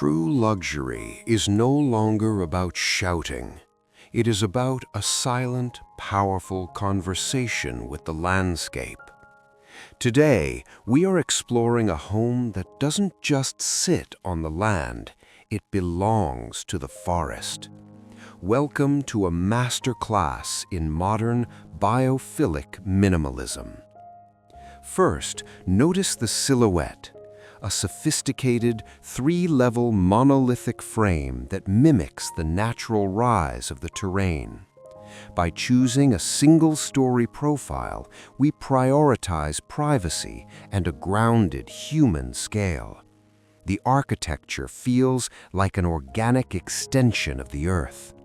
True luxury is no longer about shouting. It is about a silent, powerful conversation with the landscape. Today, we are exploring a home that doesn't just sit on the land, it belongs to the forest. Welcome to a masterclass in modern biophilic minimalism. First, notice the silhouette, a sophisticated, three-level monolithic frame that mimics the natural rise of the terrain. By choosing a single-story profile, we prioritize privacy and a grounded human scale. The architecture feels like an organic extension of the earth.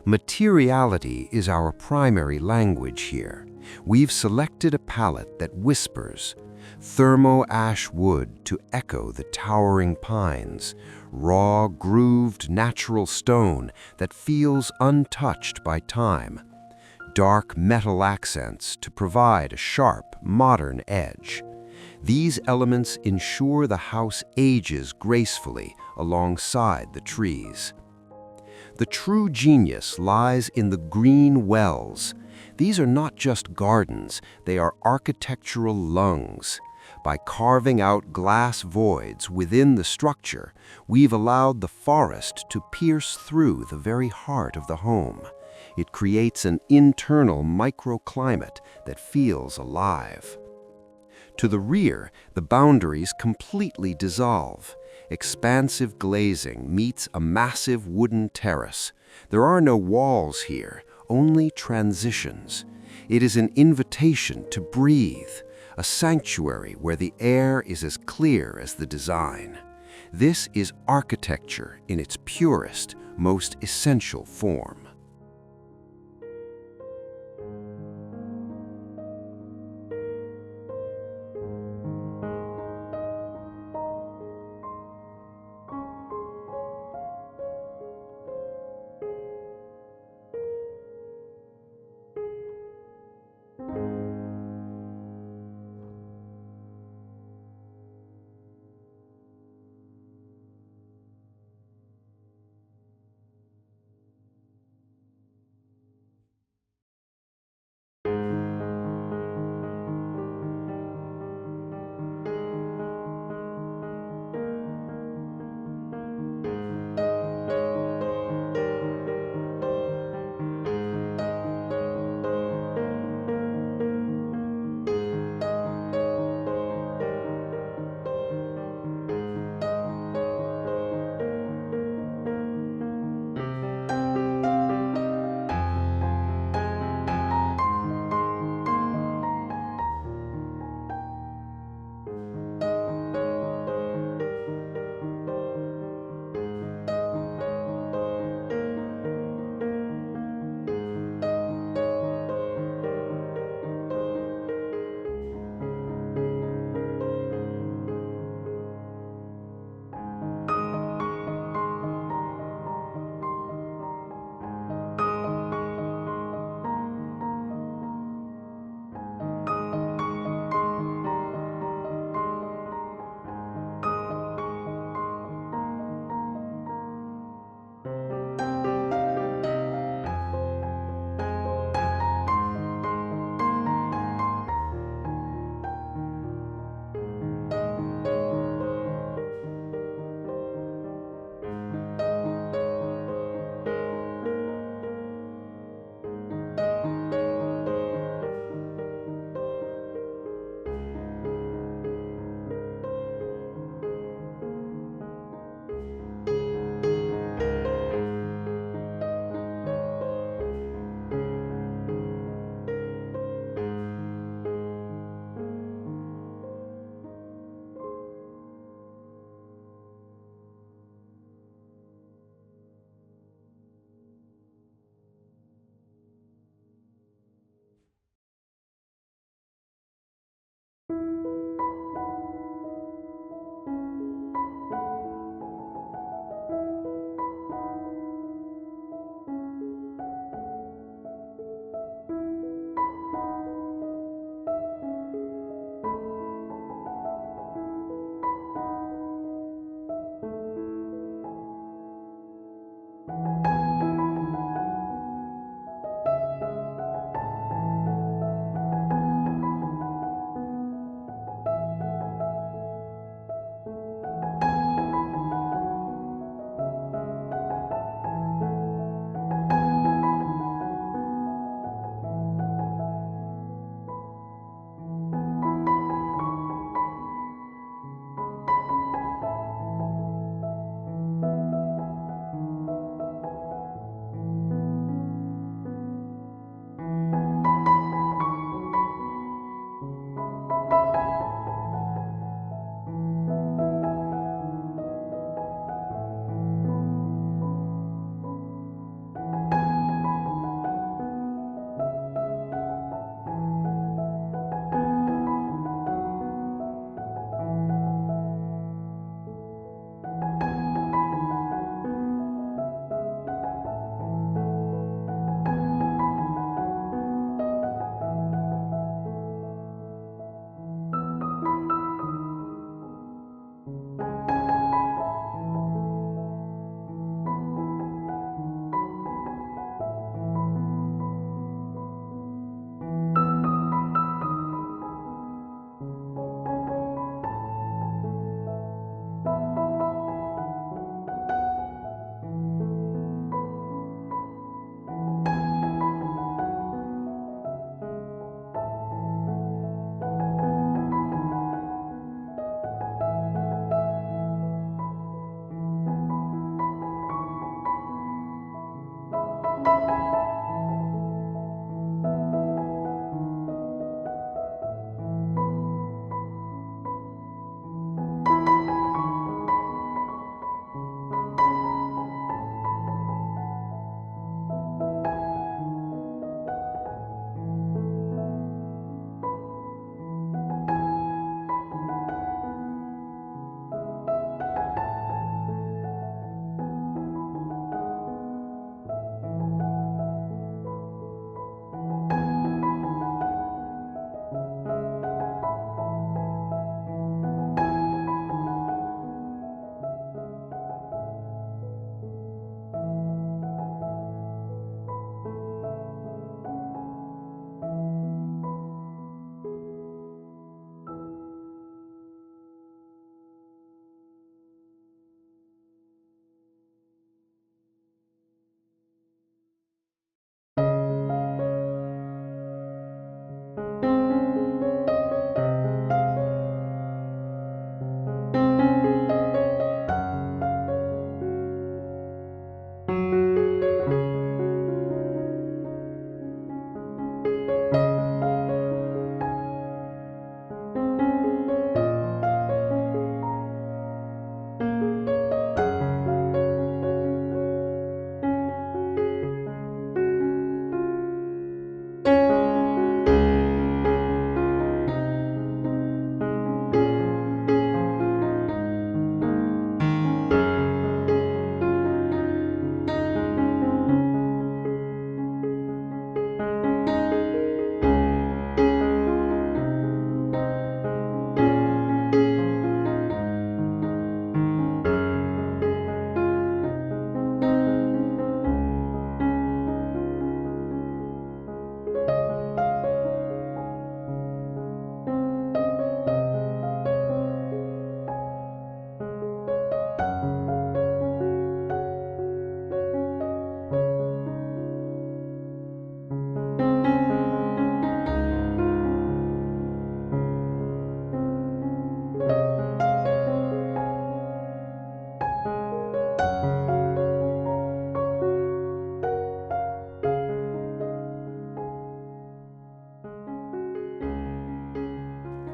Materiality is our primary language here. We've selected a palette that whispers, thermo ash wood to echo the towering pines, raw, grooved, natural stone that feels untouched by time, dark metal accents to provide a sharp, modern edge. These elements ensure the house ages gracefully alongside the trees. The true genius lies in the green wells. These are not just gardens, they are architectural lungs. By carving out glass voids within the structure, we've allowed the forest to pierce through the very heart of the home. It creates an internal microclimate that feels alive. To the rear, the boundaries completely dissolve. Expansive glazing meets a massive wooden terrace. There are no walls here, only transitions. It is an invitation to breathe, a sanctuary where the air is as clear as the design. This is architecture in its purest, most essential form.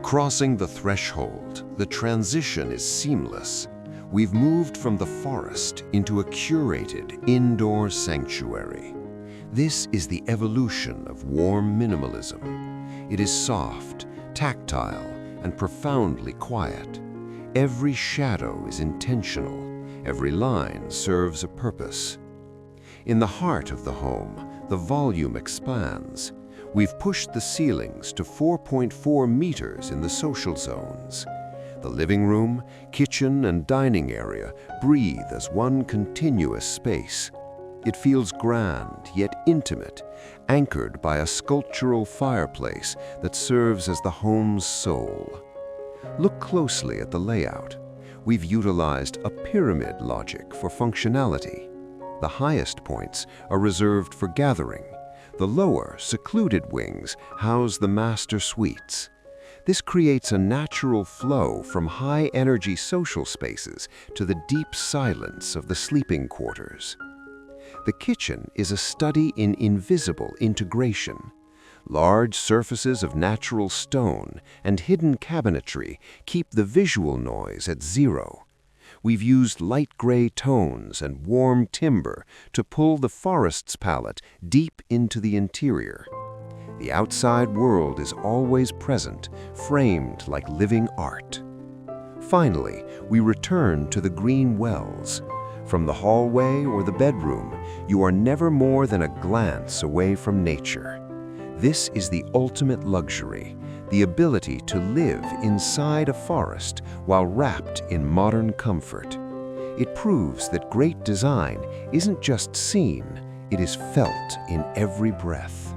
Crossing the threshold, the transition is seamless. We've moved from the forest into a curated indoor sanctuary. This is the evolution of warm minimalism. It is soft, tactile, and profoundly quiet. Every shadow is intentional. Every line serves a purpose. In the heart of the home, the volume expands. We've pushed the ceilings to 4.4 meters in the social zones. The living room, kitchen, and dining area breathe as one continuous space. It feels grand, yet intimate, anchored by a sculptural fireplace that serves as the home's soul. Look closely at the layout. We've utilized a pyramid logic for functionality. The highest points are reserved for gathering. The lower, secluded wings house the master suites. This creates a natural flow from high-energy social spaces to the deep silence of the sleeping quarters. The kitchen is a study in invisible integration. Large surfaces of natural stone and hidden cabinetry keep the visual noise at zero. We've used light gray tones and warm timber to pull the forest's palette deep into the interior. The outside world is always present, framed like living art. Finally, we return to the green wells. From the hallway or the bedroom, you are never more than a glance away from nature. This is the ultimate luxury, the ability to live inside a forest while wrapped in modern comfort. It proves that great design isn't just seen, it is felt in every breath.